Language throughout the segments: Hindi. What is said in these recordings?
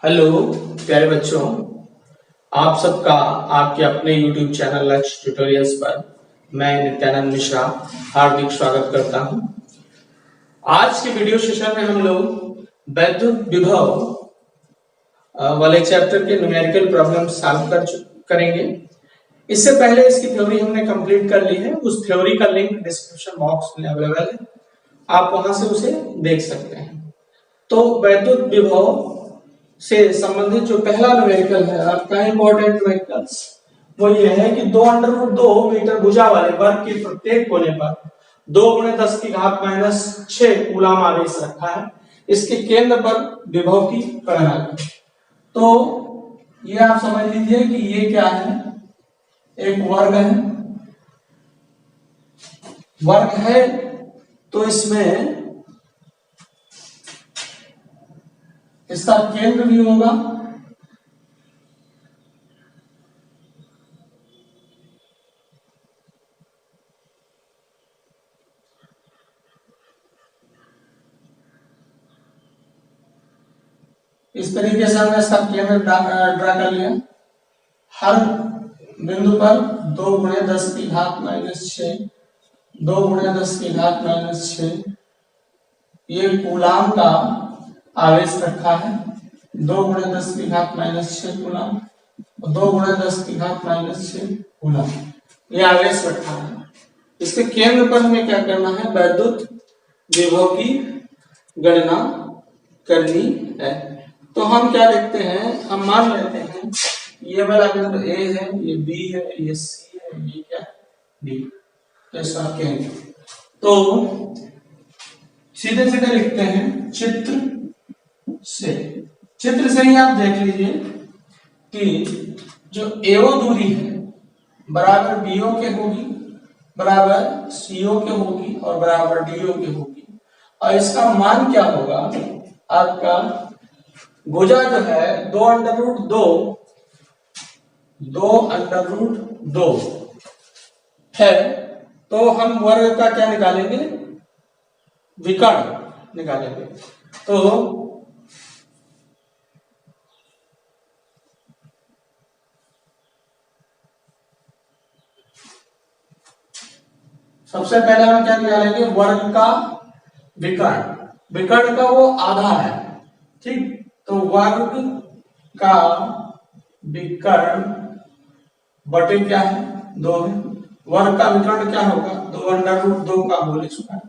हेलो प्यारे बच्चों, आप सबका आपके अपने YouTube चैनल लक्ष्य ट्यूटोरियल्स पर मैं नित्यानंद मिश्रा हार्दिक स्वागत करता हूं। आज के वीडियो सेशन में हम लोग वैद्युत विभव वाले चैप्टर के न्यूमेरिकल प्रॉब्लम सॉल्व करेंगे। इससे पहले इसकी थ्योरी हमने कंप्लीट कर ली है। उस थ्योरी का लिंक डिस्क्रिप्शन बॉक्स में अवेलेबल है, आप वहां से उसे देख सकते हैं। तो वैद्युत विभव से संबंधित जो पहला न्यूमेरिकल है आपका इंपॉर्टेंट न्यूमेरिकल्स, वो ये है कि 2√2 मीटर भुजा वाले वर्ग के प्रत्येक कोने पर 2 × 10⁻⁶ कूलाम आवेश रखा है। इसके केंद्र पर विभव की गणना करें। तो ये आप समझ लीजिए कि ये क्या है, एक वर्ग है। वर्ग है तो इसमें इसका केंद्र भी होगा इस तरीके से। हमने इसका केंद्र ड्रा कर लिया। हर बिंदु पर 2 × 10⁻⁶ 2 × 10⁻⁶ ये कूलाम का आवेश रखा है। 2 × 10⁻⁶ कूलाम, 2 × 10⁻⁶ कूलाम ये आवेश रखा है। इसके केंद्र पर हमें क्या करना है, वैद्युत विभव की गणना करनी है। तो हम क्या देखते हैं, हम मान लेते हैं ये वाला बिंदु A है, ये B है, ये C है, ये क्या D, तो इसका केंद्र। तो सीधे सीधे लिखते हैं चित्र से ही आप देख लीजिए कि जो AO दूरी है बराबर BO के होगी, बराबर CO के होगी और बराबर DO के होगी। और इसका मान क्या होगा, आपका भुजा जो है 2√2 है। तो हम वर्ग का क्या निकालेंगे, विकर्ण निकालेंगे। तो सबसे पहले हम क्या निकालेंगे, वर्ग का विकर्ण। विकर्ण का वो आधा है, ठीक। तो वर्ग का विकर्ण बटे क्या है, 2 है। वर्ग का विकर्ण क्या होगा, 2√2 का होल स्क्वायर,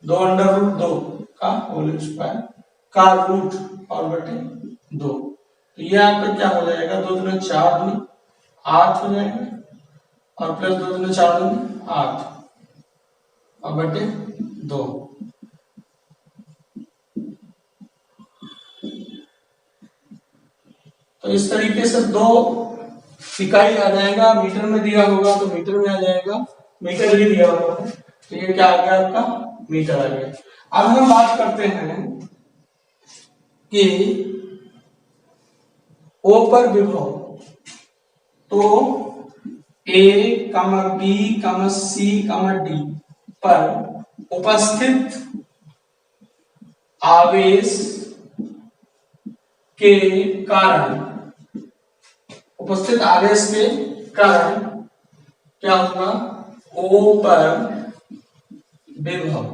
2√2 का होल स्क्वायर का रूट और बटे 2। तो ये आपका क्या हो जाएगा, 2 दूनी 4 दूनी 8 हो जाएगा और प्लस 2 दूनी 4 दूनी 8 और बटे 2। तो इस तरीके से 2 इकाई आ जाएगा। मीटर में दिया होगा तो मीटर में आ जाएगा, मीटर भी दिया होगा तो ये क्या आ गया, आपका मीटर आ गया। अब हम बात करते हैं कि O पर विभव। तो A, B, C, D पर उपस्थित आवेश के कारण, उपस्थित आवेश के कारण क्या होगा, O पर विभव।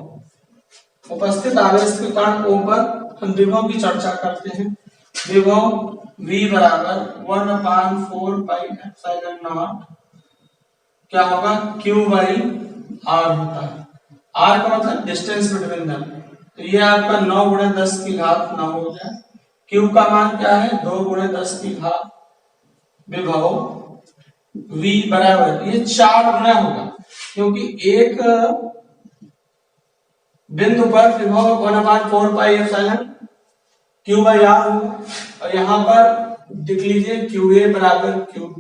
उपस्थित आवेश के कारण O पर हम विभव की चर्चा करते हैं। विभव V बराबर 1/4πε0 क्या होगा, Q/R होता है। R का मतलब डिस्टेंस बिटवीन देम। तो ये आपका 9 × 10⁹ हो गया। Q का मान क्या है, 2 × 10⁻, विभव V बराबर ये 4 गुना होगा, क्योंकि एक बिंदु पर विभव 1/4πε Q/R होगा। और यहाँ पर देख लीजिए QA बराबर QB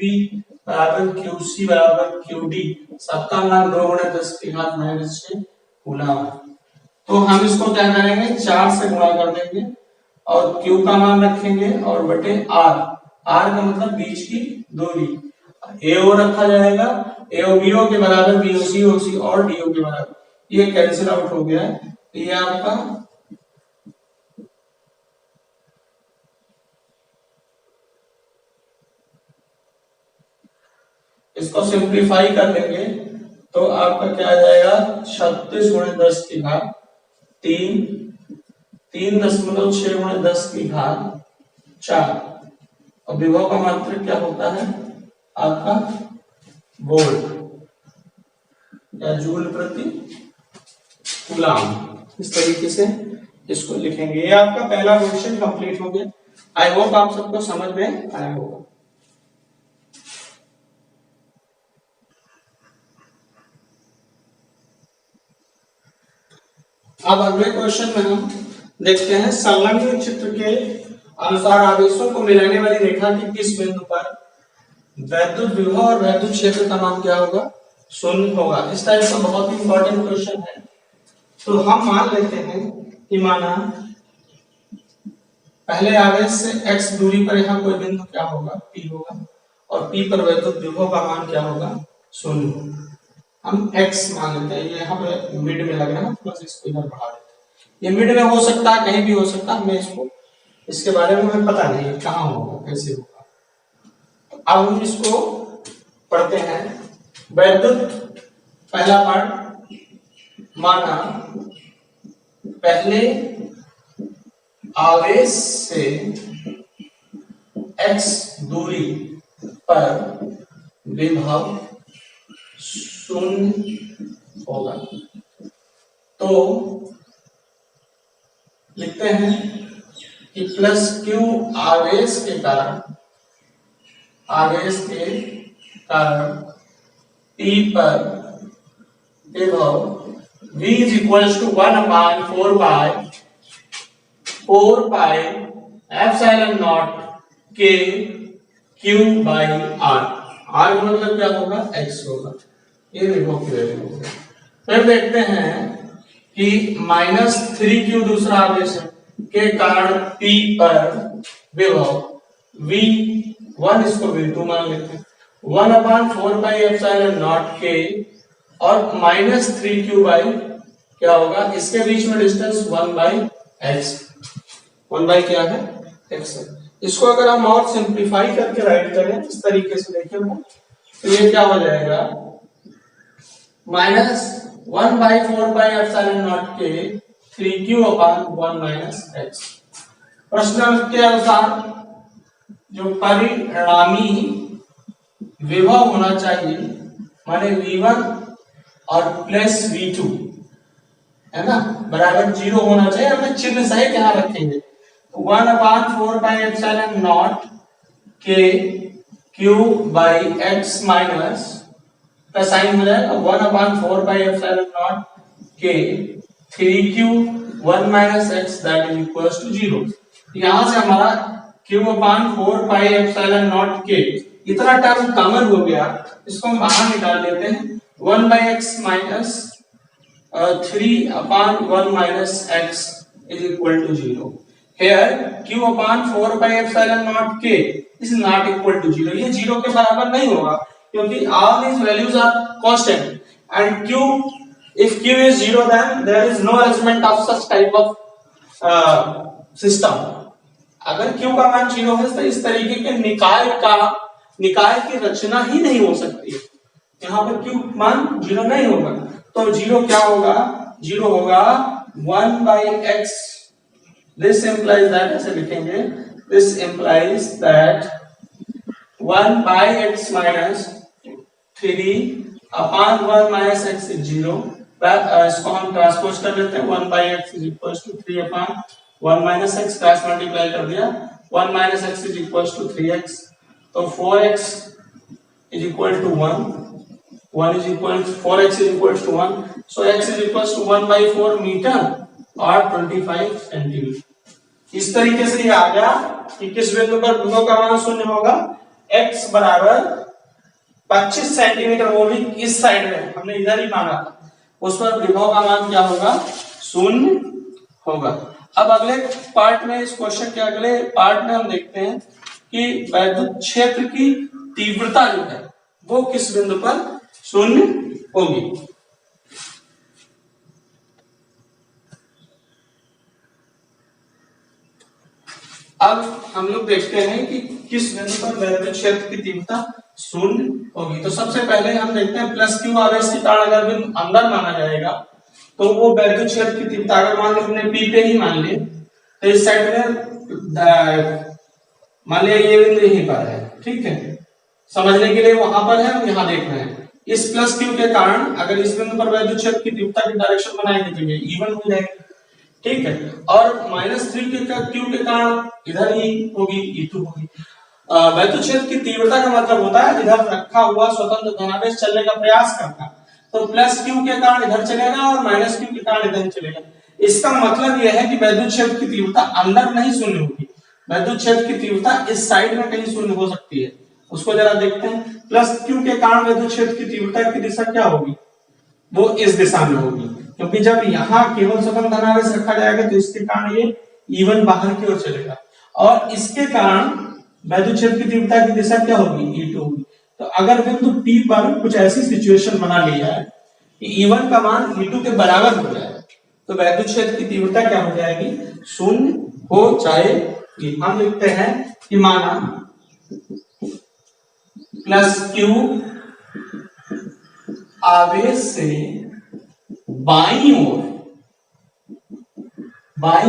बराबर QC बराबर QD, सबका मान 2 × 10⁻⁶ कूलाम। तो हम इसको क्या करेंगे, 4 से गुणा कर देंगे और Q का मान रखेंगे और बटे R। R का मतलब बीच की दूरी। AO रखा जाएगा, AO BO के बराबर, BOC OC और DO के बराबर। ये कैंसिल आउट हो गया है। ये आपका इसको सिंप्लीफाई कर लेंगे तो आपका क्या आ जाएगा 36 गुणे 10 की घात 3, 3.6 गुणे 10 की घात 4। और विभव का मात्रक क्या होता है आपका वोल्ट या जूल प्रति कूलम। इस तरीके से इसको लिखेंगे। ये आपका पहला क्वेश्चन कंप्लीट हो गया। आई होप आप सबको समझ में आया होगा। अब अगले क्वेश्चन में हम देखते हैं संलग्न चित्र के अनुसार आवेशों को मिलाने वाली रेखा के किस बिंदु पर वैद्युत विभव और वैद्युत क्षेत्र का मान क्या होगा 0 होगा। इस टाइप का बहुत ही इंपॉर्टेंट क्वेश्चन है। तो हम मान लेते हैं कि माना पहले आवेश से x दूरी पर यहाँ कोई बिंदु क्या होगा P होगा और P पर वैद्युत विभव का मान क्या होगा 0। हम x मान लेते हैं। ये यहाँ पे मिड में लग रहा है, बस इसको इधर बढ़ा देते हैं। ये मिड में हो सकता है, कहीं भी हो सकता है, हमें इसको इसके बारे में हमें पता नहीं है कहाँ होगा कैसे होगा। अब हम इसको पढ़ते हैं। वैद्युत पहला पार्ट माना पहले आवेश से x दूरी पर विभव 0 होगा। तो लिखते हैं कि प्लस q आवेश के कारण P पर विभव V is equals to 1/4 pi epsilon naught K Q by R। R का मतलब क्या होगा x होगा। ये विभव की वैल्यू होगा। फिर देखते हैं कि -3q दूसरा आवेश है के कारण P पर विभव V1 इसको V2 मान लेते हैं 1/4 pi epsilon naught K और -3q by क्या होगा इसके बीच में डिस्टेंस 1/x 1 by क्या है x है। इसको अगर हम और सिंप्लीफाई करके राइट करें इस तरीके से देखिए तो ये क्या हो जाएगा -1/4 pi epsilon naught K 3q/1 - x। प्रश्न के अनुसार जो परिणामी विभव होना चाहिए माने V1 और प्लस V2 है ना बराबर 0 होना चाहिए। हमें चिन्ह सहित यहाँ रखेंगे 1/4 pi epsilon naught K Q by x minus का साइन हो जाएगा 1/4 pi epsilon naught K 3q 1 - x that is equals to 0। यहाँ से हमारा Q/4 pi epsilon naught K इतना टर्म कॉमन हो गया, इसको हम बाहर निकाल लेते हैं 1/x minus 3/1 - x is equal to 0। Here Q/4 pi epsilon naught K is not equal to 0। ये 0 के बराबर नहीं होगा क्योंकि all these values are constant and Q if Q is 0 then there is no arrangement of such type of system। अगर Q का मान 0 है तो इस तरीके के निकाय की रचना ही नहीं हो सकती है। यहाँ पर Q मान 0 नहीं होगा तो 0 क्या होगा 0 होगा 1/x। This implies that ऐसे लिखेंगे this implies that 1/x minus 3/1 - x is 0। इसको हम ट्रांसपोज कर लेते हैं 1/x is equals to 3/1 - x cross multiply कर दिया 1 - x is equals to 3x तो 4x is equal to 1 1 is equal to 4x is equal to 1 so x is equals to 1/4 metre और 25 सेंटीमीटर। इस तरीके से ये आ गया कि किस बिंदु पर विभव का मान 0 होगा x बराबर 25 सेंटीमीटर, वो भी इस साइड में हमने इधर ही माना था, उस पर विभव का मान क्या होगा 0 होगा। अब अगले पार्ट में इस क्वेश्चन के अगले पार्ट में हम देखते हैं कि वैद्युत क्षेत्र की तीव्रता जो है वो किस बिंदु पर 0 होगी। अब हम लोग देखते हैं कि किस बिंदु पर वैद्युत क्षेत्र की तीव्रता शून्य होगी। तो सबसे पहले हम देखते हैं प्लस क्यू आवेश के कारण अगर बिंदु अंदर माना जाएगा तो वो वैद्युत क्षेत्र की तीव्रता अगर मान लो हमने पी पे ही मान ली तो इस साइड में मान लिया ये बिंदु यहीं पर है, ठीक है, समझने के लिए वहां पर है, हम यहाँ देख रहे हैं। इस प्लस क्यू के कारण अगर इस बिंदु पर वैद्युत क्षेत्र की तीव्रता की डायरेक्शन बनाएंगे तो ये इवन हो जाएगी, ठीक है, और -3 के क्यू के कारण इधर ही होगी, E2 होगी। वैद्युत क्षेत्र की तीव्रता का मतलब होता है इधर रखा हुआ स्वतंत्र धनावेश चलने का प्रयास करना, तो प्लस क्यू के कारण इधर चलेगा और माइनस क्यू के कारण इधर चलेगा। इसका मतलब यह है कि वैद्युत क्षेत्र की तीव्रता अंदर नहीं शून्य होगी, वैद्युत क्षेत्र की तीव्रता इस साइड में कहीं शून्य हो सकती है, उसको जरा देखते हैं। प्लस क्यू के कारण वैद्युत क्षेत्र की तीव्रता की दिशा क्या होगी, वो इस दिशा में होगी, क्योंकि जब यहाँ केवल स्वतंत्र धनावेश रखा जाएगा तो इसके कारण ये E1 बाहर की ओर चलेगा और इसके कारण वैद्युत क्षेत्र की तीव्रता की दिशा क्या होगी, E2 होगी। तो अगर बिंदु P पर कुछ ऐसी सिचुएशन बना ली है कि E1 का मान E2 के बराबर हो जाए तो वैद्युत क्षेत्र की तीव्रता क्या हो जाएगी, शून्य हो जाएगी। हम लिखते हैं कि माना प्लस क्यू आवेश से बाईं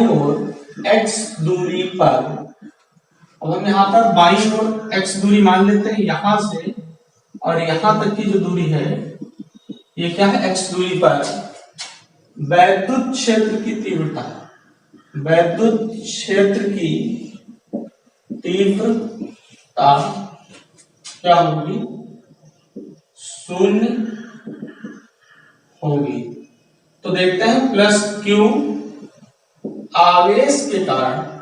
ओर x दूरी पर, अब हम यहां पर बाईं ओर x दूरी मान लेते हैं, यहां से और यहां तक की जो दूरी है ये क्या है, x दूरी पर वैद्युत क्षेत्र की तीव्रता, वैद्युत क्षेत्र की तीव्रता क्या होगी, शून्य होगी। तो देखते हैं प्लस क्यू आवेश के कारण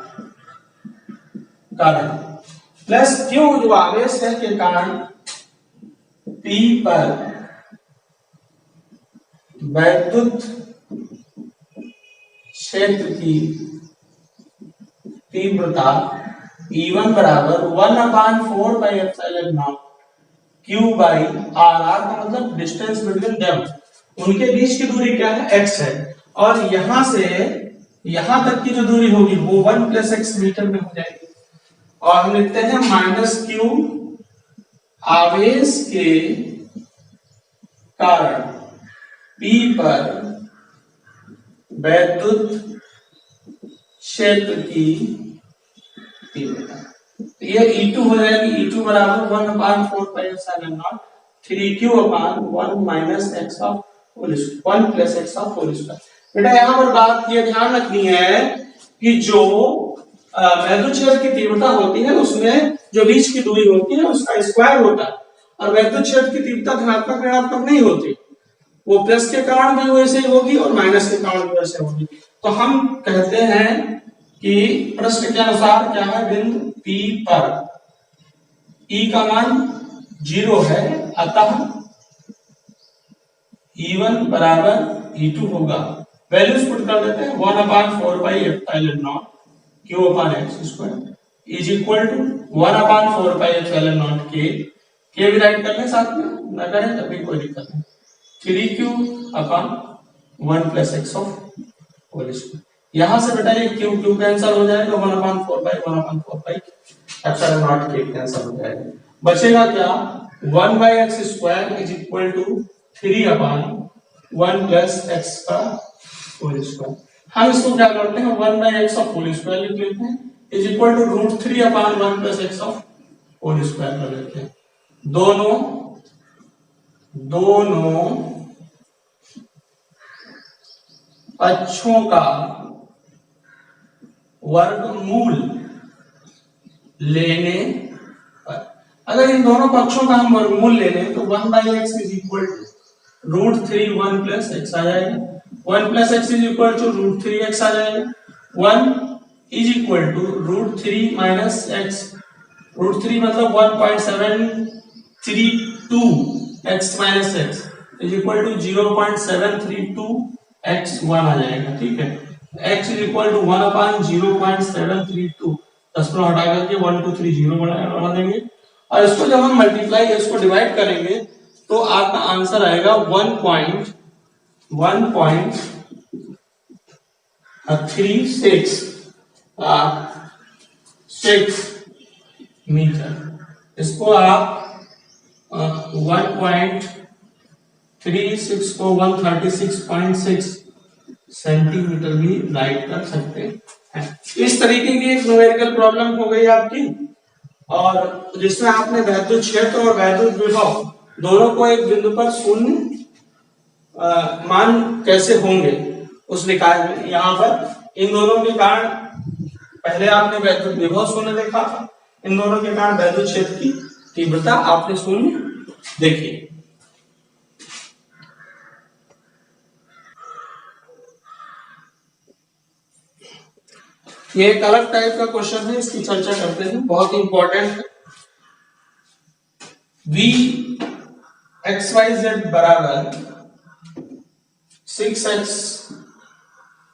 प्लस क्यू जो आवेश है के कारण P पर वैद्युत क्षेत्र की तीव्रता E1 बराबर 1/4 pi epsilon not Q by R का मतलब डिस्टेंस बिटवीन देम, उनके बीच की दूरी क्या है, x है, और यहां से यहां तक की जो दूरी होगी वो 1 + x मीटर में हो जाएगी। और हम लिखते हैं -q आवेश के कारण P पर वैद्युत क्षेत्र की तीव्रता, तो ये E2 हो जाएगी, E2 बराबर 1/4 pi epsilon naught 3q/1 - x of whole square 1 + x of whole square. बेटा यहाँ पर बात ये ध्यान रखनी है कि जो वैद्युत क्षेत्र की तीव्रता होती है उसमें जो बीच की दूरी होती है उसका स्क्वायर होता है, और वैद्युत क्षेत्र की तीव्रता धनात्मक ऋणात्मक नहीं होती, वो प्लस के कारण भी वैसे ही होगी और माइनस के कारण भी वैसे होगी। तो हम कहते हैं कि प्रश्न के अनुसार क्या है, बिंदु P पर E का मान 0 है, अतः E1 बराबर E2 होगा। वैल्यूज पुट कर देते हैं, 1/4 pi epsilon naught Q/x² is equal to 1/4 pi epsilon naught K भी राइट कर लें साथ में, ना करें तभी कोई दिक्कत नहीं, 3q/1 + x of whole square. यहां से बेटा ये q कैंसिल हो जाएगा, 1/4 pi epsilon naught K cancel हो जाएगा, बचेगा क्या, 1/x² is equal to 3/1 + x का होल स्क्वायर। हम इसको क्या करते हैं, 1/x ऑफ होल स्क्वायर लिख लेते हैं, is equal to √3/1 + x of whole square कर लेते हैं। दोनों पक्षों का वर्गमूल लेने पर, अगर इन दोनों पक्षों का हम वर्गमूल ले लें तो 1/x is equal to √3 1 + x आ जाएगा, 1 + x is equal to √3x आ जाएगा, 1 इज इक्वल टू √3 - x, √3 मतलब 1.732 x - x is equal to 0.732 x1 आ जाएगा, ठीक है, x इज इक्वल टू 1/0.732, 10 को हटा करके 1 2 3 0 बना देंगे, और इसको जब हम मल्टीप्लाई इसको डिवाइड करेंगे तो आपका आंसर आएगा 1.136 मीटर। इसको आप 1.36 को 136.6 सेंटीमीटर भी राइट कर सकते हैं। इस तरीके की एक न्यूमेरिकल प्रॉब्लम हो गई आपकी, और जिसमें आपने वैद्युत क्षेत्र और वैद्युत विभव दोनों को एक बिंदु पर शून्य मान कैसे होंगे उस निकाय में। यहाँ पर इन दोनों के कारण पहले आपने वैद्युत विभव शून्य देखा था, इन दोनों के कारण वैद्युत क्षेत्र की तीव्रता आपने शून्य देखी। ये एक अलग टाइप का क्वेश्चन है, इसकी चर्चा करते हैं, बहुत ही इंपॉर्टेंट है। वी एक्स वाई जेड बराबर 6x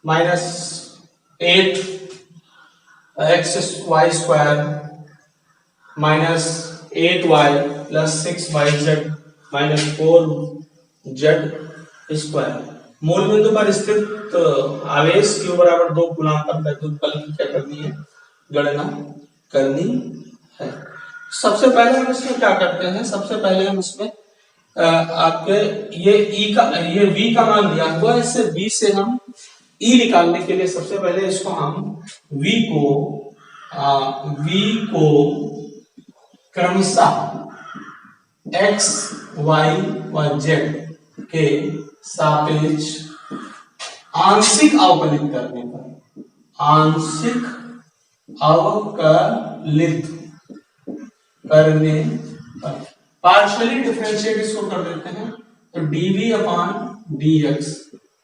minus 8x y square minus 8y plus 6yz minus 4z square मूल बिंदु पर स्थित आवेश q बराबर 2 कूलम पर वैद्युत बल की क्या करनी है, गणना करनी है। सबसे पहले हम इसमें क्या करते हैं, सबसे पहले हम इसमें आपके ये ये v का मान दिया हुआ है, इससे v से हम e निकालने के लिए सबसे पहले इसको हम v को क्रमशः x y व z के सापेक्ष आंशिक अवकलित करने पर, आंशिक अवकलित करने पर पार्शियली डिफरेंशिएट इसको कर देते हैं, तो dv upon dx,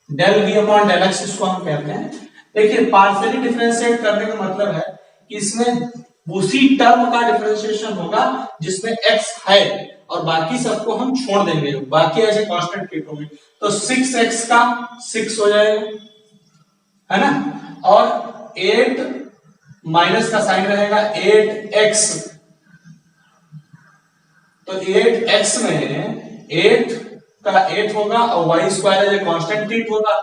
del v upon del x इसको हम कहते हैं। देखिए पार्शियली डिफरेंशिएट करने का मतलब है कि इसमें उसी टर्म का डिफरेंशिएशन होगा जिसमें x है और बाकी सबको हम छोड़ देंगे, बाकी ऐसे कांस्टेंट ट्रीट होंगे। तो 6x का 6 हो जाएगा, है ना, और 8 माइनस का साइन रहेगा 8x, तो 8x में 8 का 8 होगा और y स्क्वायर है कांस्टेंट ट्रीट होगा,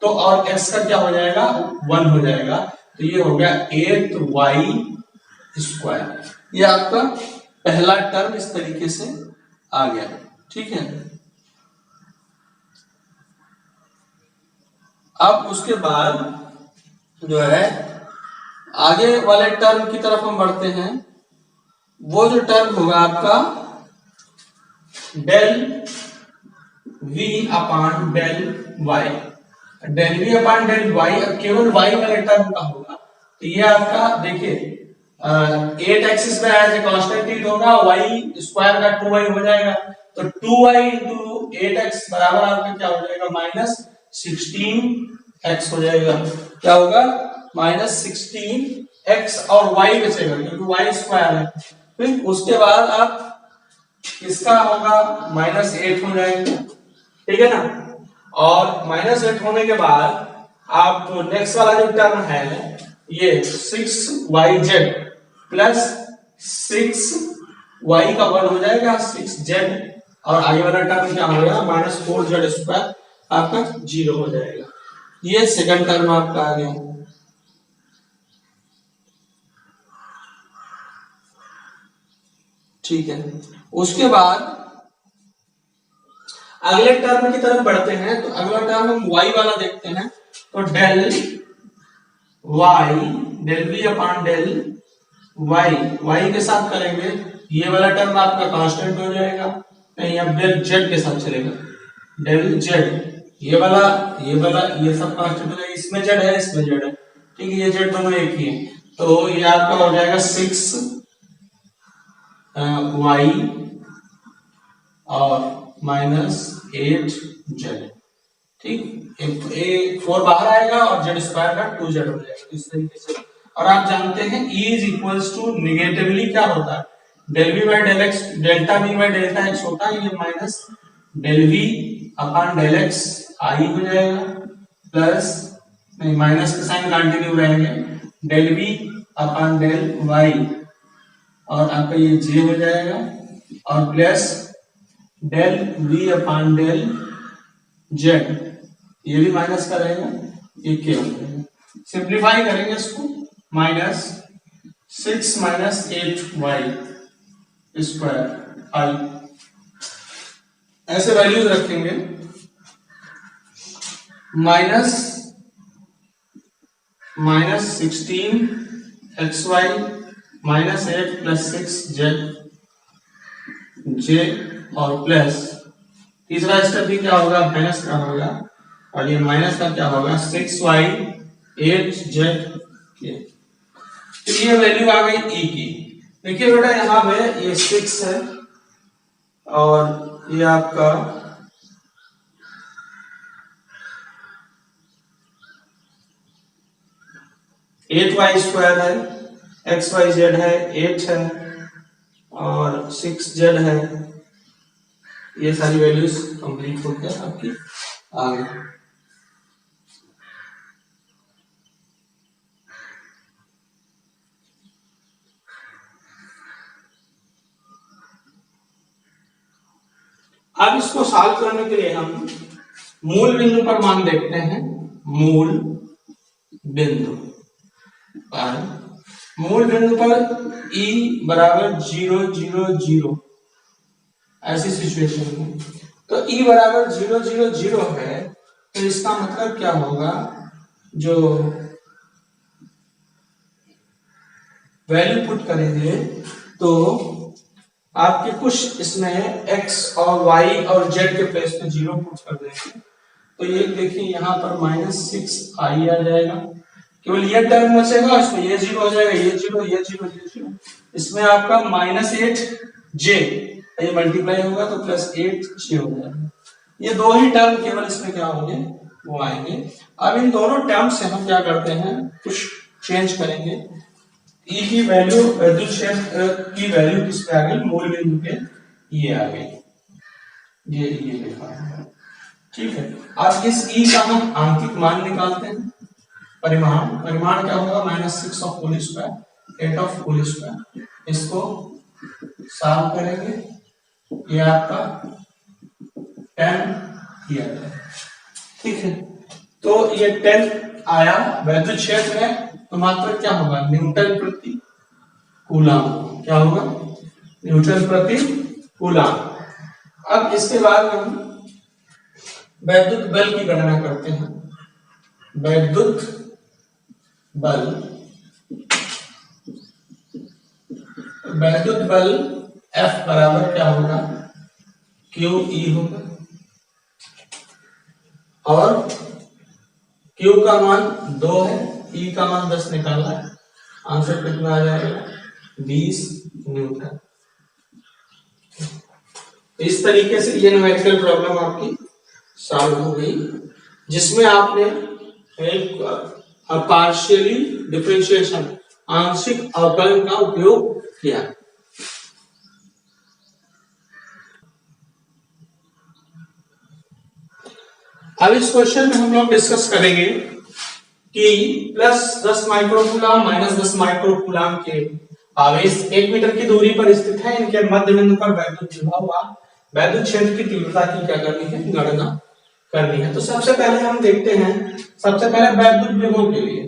तो और x का क्या हो जाएगा 1 हो जाएगा, तो ये हो गया 8y स्क्वायर। ये आपका पहला टर्म इस तरीके से आ गया, ठीक है। अब उसके बाद जो है आगे वाले टर्म की तरफ हम बढ़ते हैं। वो जो टर्म होगा आपका del v upon del y, del v upon del y केवल y वाले टर्म का होगा, तो ये आपका देखिए 8 एक्सिस में एज ए कांस्टेंट ट्रीट होगा, y स्क्वायर का 2y हो जाएगा, तो 2y इंटू 8x बराबर आपका क्या हो जाएगा माइनस 16x हो जाएगा। क्या होगा माइनस 16x और y बचेगा क्योंकि y स्क्वायर है। फिर उसके बाद आप इसका होगा माइनस 8 हो जाएगा, ठीक है ना, और माइनस 8 होने के बाद आप नेक्स्ट वाला जो टर्म है ये 6yz प्लस 6y का वर्ग हो जाएगा 6z, और आगे वाला टर्म क्या हो गया माइनस 4z स्क्वायर आपका 0 हो जाएगा। ये सेकंड टर्म आपका आ गया। ठीक है, उसके बाद अगले टर्म की तरफ बढ़ते हैं, तो अगला टर्म हम y वाला देखते हैं, तो del y del v upon del y के साथ करेंगे, ये वाला टर्म आपका कांस्टेंट हो जाएगा, नहीं अब डेल z के साथ चलेगा, डेल z ये वाला ये सब कांस्टेंट हो जाएगा, इसमें z है इसमें z है, ठीक है, ये z दोनों एक ही है, तो ये आपका हो जाएगा 6y और माइनस 8z, ठीक, एक 4 बाहर आएगा और z स्क्वायर का 2z हो जाएगा इस तरीके से। और आप जानते हैं E is equals to negatively क्या होता है, del v by del x, delta v by delta x होता है, ये minus del v upon del x i हो जाएगा, प्लस नहीं माइनस के साइन कंटिन्यू रहेंगे, del v upon del y और आपका ये j हो जाएगा, और plus del v upon del z, ये भी माइनस का रहेगा, ये k हो जाएगा। सिंप्लीफाई करेंगे इसको, माइनस 6 माइनस 8y स्क्वायर आई, ऐसे वैल्यूज रखेंगे। Minus 16xy minus 8 plus 6z और प्लस तीसरा स्टेप भी क्या होगा, माइनस का होगा, और ये माइनस का क्या होगा 6y 8z के। तो ये वैल्यू आ गई e की। देखिए बेटा यहाँ पे ये 6 है और ये आपका 8y स्क्वायर है, xyz है, 8 है और 6z है। ये सारी वैल्यूज कंप्लीट होकर आपकी आ गई। अब इसको सॉल्व करने के लिए हम मूल बिंदु पर मान देखते हैं। मूल बिंदु पर e बराबर 0 0 0 ऐसी सिचुएशन में, तो e बराबर 0 0 0 है, तो इसका मतलब क्या होगा, जो वैल्यू पुट करेंगे तो आपके कुछ इसमें x और y और z के प्लेस पे 0 पुट कर देंगे, तो ये देखिए यहाँ पर -6i आ जाएगा। केवल ये टर्म बचेगा, इसमें ये 0 हो जाएगा, ये 0 ये 0 ये 0, इसमें आपका -8j, ये मल्टीप्लाई होगा तो +8j हो जाएगा। ये दो ही टर्म केवल इसमें क्या होंगे, वो आएंगे। अब इन दोनों टर्म से हम क्या करते हैं, कुछ चेंज करेंगे। e की वैल्यू विद्युत क्षेत्र की वैल्यू किस पे आ गई, मूल बिंदु पे ये आ गई, ये लिखा है, ठीक है। अब इस e का हम आंकिक मान निकालते हैं। परिमाण क्या होगा, -6 of whole square 8 of whole square. इसको सॉल्व करेंगे, ये आपका 10 किया जाए, ठीक है। तो ये 10 आया विद्युत क्षेत्र में, तो मात्रक क्या होगा, न्यूटन प्रति कूलम। क्या होगा, न्यूटन प्रति कूलम। अब इसके बाद हम वैद्युत बल की गणना करते हैं। वैद्युत बल F बराबर क्या होगा, QE होगा, और Q का मान 2 है, E का मान 10 निकालना है, आंसर कितना आ जाएगा 20 न्यूटन। इस तरीके से ये न्यूमेरिकल प्रॉब्लम आपकी सॉल्व हो गई, जिसमें आपने पार्शियली डिफरेंशिएशन, आंशिक अवकलन का उपयोग किया। अब इस क्वेश्चन में हम लोग डिस्कस करेंगे कि +10 माइक्रोकूलम -10 माइक्रोकूलम के आवेश 1 मीटर की दूरी पर स्थित है, इनके मध्य बिंदु पर वैद्युत विभव व वैद्युत क्षेत्र की तीव्रता की क्या करनी है, गणना करनी है। तो सबसे पहले हम देखते हैं, सबसे पहले वैद्युत विभव के लिए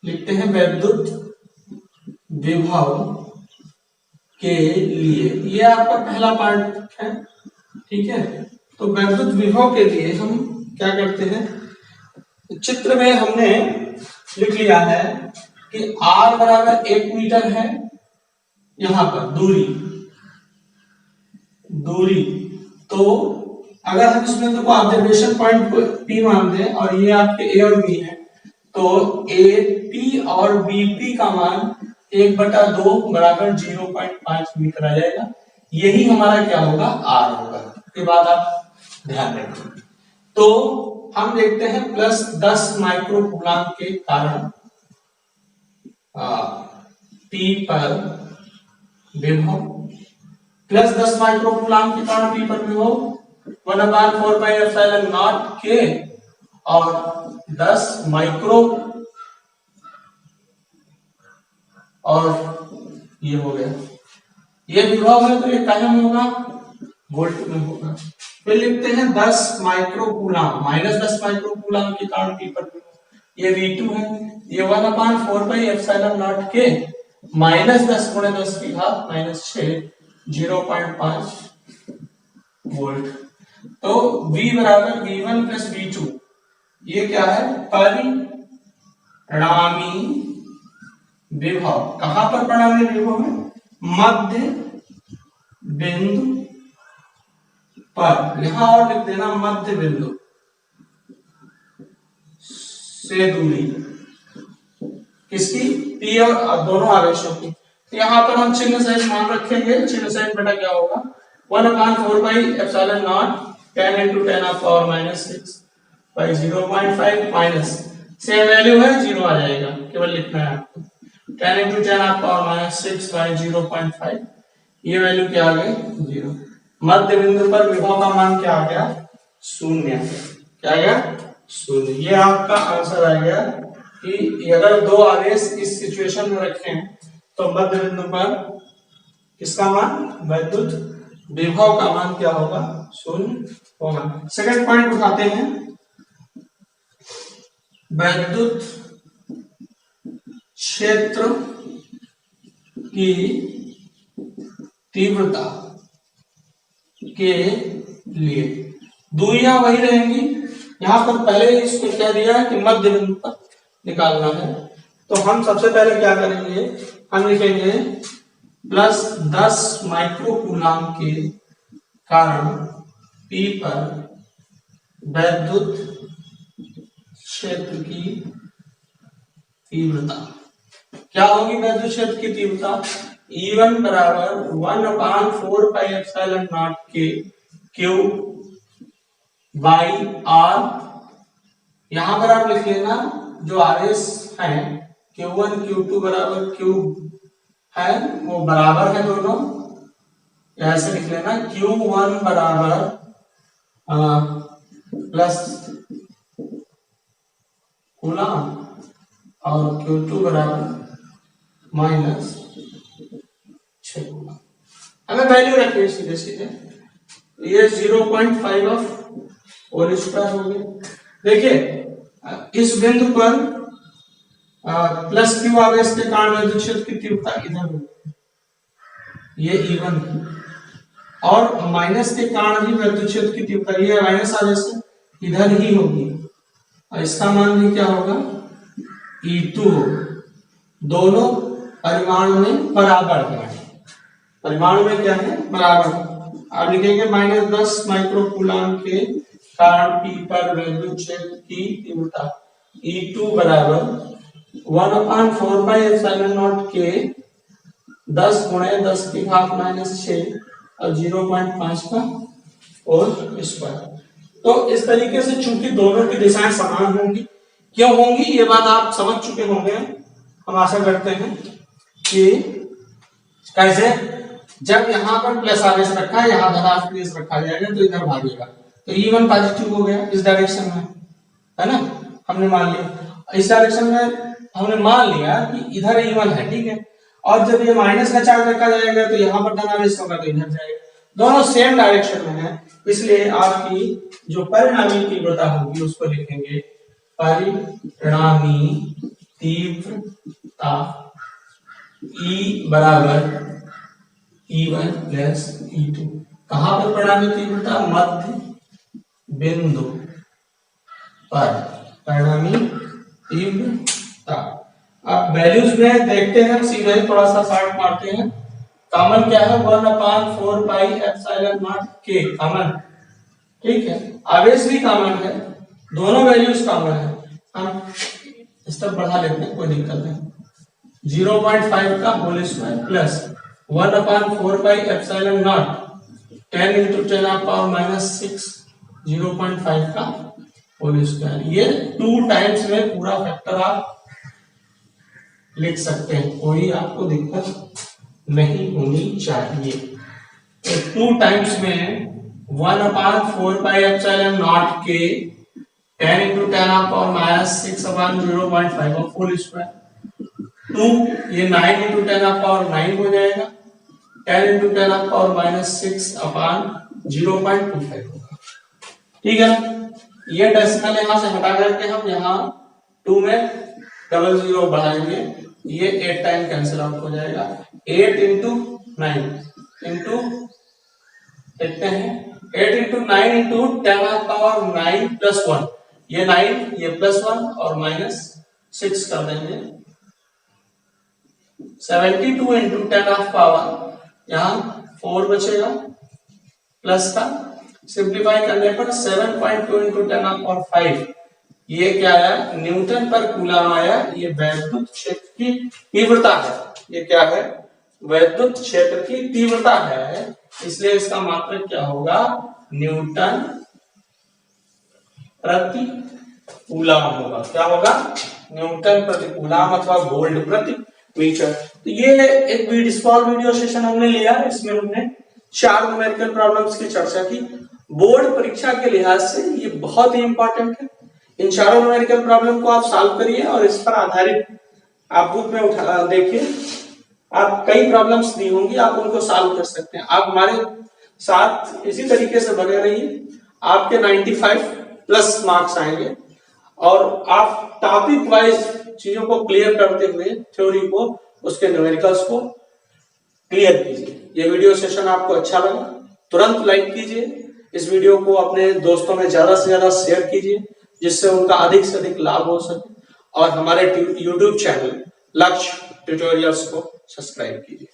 लिखते हैं, वैद्युत विभव के लिए ये आपका पहला पार्ट है, ठीक है। तो वैद्युत विभव के लिए हम क्या करते हैं, चित्र में हमने लिख लिया है कि r बराबर 1 मीटर है, यहां पर दूरी, तो अगर हम इस बिंदु को ऑब्जर्वेशन पॉइंट P मान दें और ये आपके A और B है, तो AP और BP का मान 1/2 बराबर 0.5 मीटर आ जाएगा। यही हमारा क्या होगा, R होगा। इसके बाद आप ध्यान रखें, तो हम देखते हैं +10 माइक्रोकूलम के कारण P पर विभव, +10 माइक्रोकूलम के कारण P पर विभव 1/4πε0 K और 10 माइक्रो, और ये हो गया, ये विभव है तो ये कहाँ में होगा, वोल्ट में होगा। फिर लिखते हैं 10 माइक्रोकूलम, -10 माइक्रोकूलम के कारण P पर विभव, ये V2 है, ये 1/4πε0 K -10 × 10⁻⁶ 0.5 वोल्ट। तो V बराबर V1 + V2, ये क्या है? परिणामी विभव। कहां पर परिणामी विभव है? मध्य बिंदु पर। यहां और लिख देना मध्य बिंदु से दूरी किसकी? P और दोनों आवेशों की। तो यहां पर हम चिन्ह सहित मान रखेंगे। चिन्ह सहित बेटा क्या होगा? 1/4πε0 10 × 10⁻⁶/0.5 माइनस सेम वैल्यू है, 0 आ जाएगा, केवल लिखना है आपको। 10 × 10⁻⁶/0.5, ये वैल्यू क्या आ गई? 0। मध्य बिंदु पर विभव का मान क्या आ गया? 0। क्या आ गया? 0। ये आपका आंसर आ गया कि अगर दो आवेश इस सिचुएशन में रखें तो मध्य बिंदु पर किसका मान? वैद्युत विभव का मान क्या होगा? 0 होगा। सेकंड पॉइंट उठाते हैं, वैद्युत क्षेत्र की तीव्रता के लिए दूरियां वही रहेंगी। यहां पर पहले इसको कह दिया है कि मध्य बिंदु पर निकालना है, तो हम सबसे पहले क्या करेंगे? हम लिखेंगे +10 माइक्रोकूलम के कारण P पर वैद्युत क्षेत्र की तीव्रता क्या होगी? वैद्युत क्षेत्र की तीव्रता E1 बराबर 1/4πε0 के Q/R। यहां पर आप लिख लेना जो आवेश है Q1 Q2 बराबर Q है, वो बराबर है दोनों। ऐसे लिख लेना Q1 बराबर प्लस कूलम और Q2 बराबर -6 कूलम। हमें वैल्यू रखिए सीधे सीधे। ये 0.5 होल स्क्वायर हो गया। देखिए इस बिंदु पर +Q आवेश के कारण वैद्युत क्षेत्र की तीव्रता इधर होगी, ये E1 है, और माइनस के कारण भी वैद्युत क्षेत्र की तीव्रता, ये माइनस आवेश इधर ही होगी, और इसका मान भी क्या होगा? E2 होगा। दोनों परिमाण में बराबर है। परिमाण में क्या है? बराबर। आप लिखेंगे -10 माइक्रोकूलम के कारण P पर वैद्युत क्षेत्र की तीव्रता E2 बराबर 1/4πε0 के 10 × 10⁻⁻6 और 0.5 का होल स्क्वायर। तो इस तरीके से चूंकि दोनों की दिशाएं समान होंगी, क्यों होंगी ये बात आप समझ चुके होंगे, हम आशा करते हैं कि कैसे जब यहाँ पर प्लस आवेश रखा है, यहाँ धनावेश रखा जाएगा तो इधर भागेगा, तो E1 पॉजिटिव हो गया इस डायरेक्शन में, है ना? हमने मान लिया इस डायरेक्शन में, हमने मान लिया कि इधर E1 है, ठीक है। और जब ये माइनस का चार्ज रखा जाएगा तो यहाँ पर धनावेश होगा तो इधर जाएगा, दोनों सेम डायरेक्शन में है, इसलिए आपकी जो परिणामी तीव्रता होगी उसको लिखेंगे परिणामी तीव्रता E बराबर E1 + E2। कहां पर परिणामी तीव्रता? मध्य बिंदु पर परिणामी तीव्रता। अब वैल्यूज में देखते हैं, सीधे थोड़ा सा शॉर्ट मारते हैं। कॉमन क्या है? 1/4πε0 के कॉमन, ठीक है। आवेश भी कॉमन है, दोनों वैल्यूज कॉमन है। हम स्टेप बढ़ा लेते हैं, कोई दिक्कत नहीं। 0.5 का होल स्क्वायर प्लस 1/4πε0 10 × 10⁻⁻6 0.5 का होल स्क्वायर। ये 2 टाइम्स में पूरा फैक्टर आप लिख सकते हैं, कोई आपको दिक्कत नहीं होनी चाहिए। तो 2 टाइम्स में 1/4πε0 के 10 × 10⁻⁶/0.5 होल स्क्वायर 2, ये 9 × 10⁹ हो जाएगा, 10 × 10⁻⁶/0.25 होगा, ठीक है। ये डेसिमल यहां से हटा करके हम यहाँ 2 में 00 बढ़ाएंगे ये 8 टाइम कैंसिल आउट हो जाएगा। 8 इंटू 9 इंटू देखते हैं 8 इंटू 9 इंटू 10⁻9 प्लस 1, ये 9 ये प्लस 1 और माइनस 6 कर देंगे। 72 इंटू 10⁻, यहाँ 4 बचेगा प्लस का, सिंप्लीफाई करने पर 7.2 इंटू 10⁻5, ये क्या आया, न्यूटन पर कूलम आया। ये वैद्युत क्षेत्र की तीव्रता है, ये क्या है, वैद्युत क्षेत्र की तीव्रता है, इसलिए इसका मात्रक क्या होगा, न्यूटन प्रति कूलम होगा। क्या होगा, न्यूटन प्रति कूलम अथवा वोल्ट प्रति मीटर। तो ये एक स्मॉल वीडियो सेशन हमने लिया, इसमें हमने 4 न्यूमेरिकल प्रॉब्लम्स की चर्चा की। बोर्ड परीक्षा के लिहाज से ये बहुत ही इंपॉर्टेंट है। इन चारों न्यूमेरिकल प्रॉब्लम को आप सॉल्व करिए और इस पर आधारित आप बुक में उठा देखिए, आप कई प्रॉब्लम्स दी होंगी, आप उनको सॉल्व कर सकते हैं। आप हमारे साथ इसी तरीके से बने रहिए, आपके 95 प्लस मार्क्स आएंगे और आप टॉपिक वाइज चीजों को क्लियर करते हुए थ्योरी को, उसके न्यूमेरिकल्स को क्लियर कीजिए। ये वीडियो सेशन आपको अच्छा लगा, तुरंत लाइक कीजिए, इस वीडियो को अपने दोस्तों में ज्यादा से ज्यादा शेयर कीजिए, जिससे उनका अधिक से अधिक लाभ हो सके, और हमारे YouTube चैनल लक्ष्य ट्यूटोरियल्स को सब्सक्राइब कीजिए।